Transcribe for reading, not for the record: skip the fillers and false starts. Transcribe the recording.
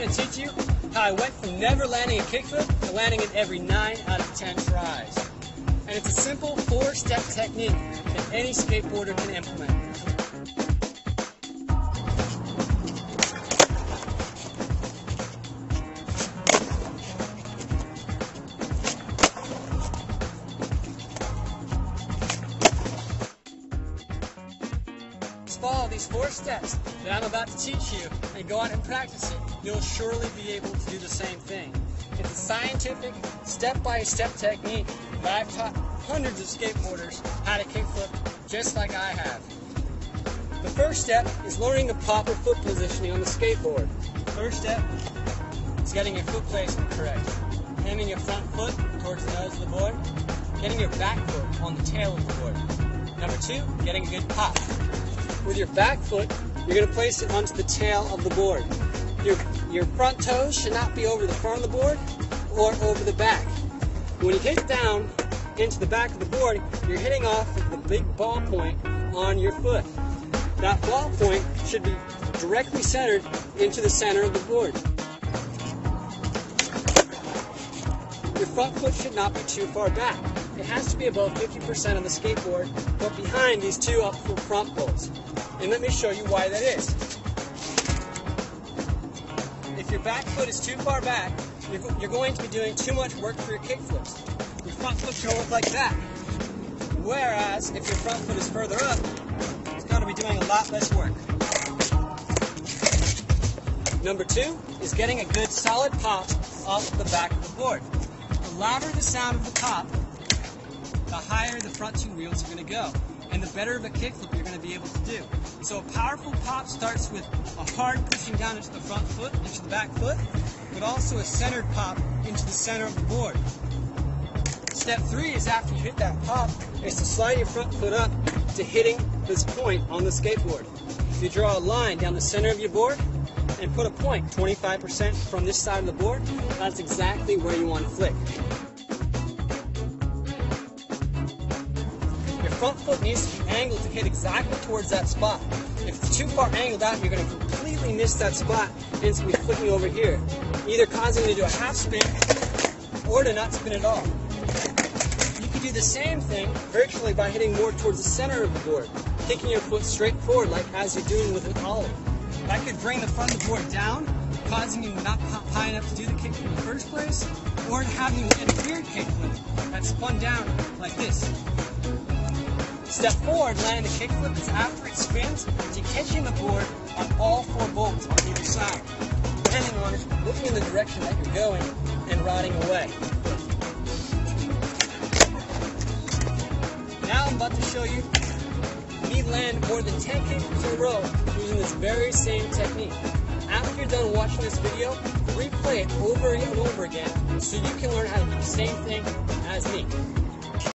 going to teach you how I went from never landing a kickflip to landing it every 9 out of 10 tries. And it's a simple 4-step technique that any skateboarder can implement. Follow these 4 steps that I'm about to teach you and go out and practice it. You'll surely be able to do the same thing. It's a scientific, step-by-step technique that I've taught hundreds of skateboarders how to kickflip just like I have. The first step is learning the proper foot positioning on the skateboard. First step is getting your foot placement correct. Aiming your front foot towards the nose of the board. Getting your back foot on the tail of the board. Number 2, getting a good pop. With your back foot, you're going to place it onto the tail of the board. Your front toes should not be over the front of the board or over the back. When you hit down into the back of the board, you're hitting off of the big ball point on your foot. That ball point should be directly centered into the center of the board. Your front foot should not be too far back. It has to be above 50% of the skateboard, but behind these 2 up front bolts. And let me show you why that is. If your back foot is too far back, you're going to be doing too much work for your kickflips. Your front foot's going to look like that. Whereas, if your front foot is further up, it's going to be doing a lot less work. Number 2 is getting a good solid pop off the back of the board. The louder the sound of the pop, the higher the front 2 wheels are going to go, and the better of a kickflip you're going to be able to do. So a powerful pop starts with a hard pushing down into the front foot, into the back foot, but also a centered pop into the center of the board. Step 3 is after you hit that pop, is to slide your front foot up to hitting this point on the skateboard. You draw a line down the center of your board and put a point 25% from this side of the board. That's exactly where you want to flick. Front foot needs to be angled to hit exactly towards that spot. If it's too far angled out, you're going to completely miss that spot and it's going to be flicking over here, either causing you to do a half spin or to not spin at all. You can do the same thing virtually by hitting more towards the center of the board, kicking your foot straight forward like as you're doing with an ollie. That could bring the front of the board down, causing you not high enough to do the kickflip in the first place, or having you get a weird kickflip that's spun down like this. Step 4 in landing the kickflip is after it spins, to catching the board on all 4 bolts on either side, depending on it, looking in the direction that you're going and riding away. Now I'm about to show you me land more than 10 kickflips in a row using this very same technique. After you're done watching this video, replay it over and over again so you can learn how to do the same thing as me.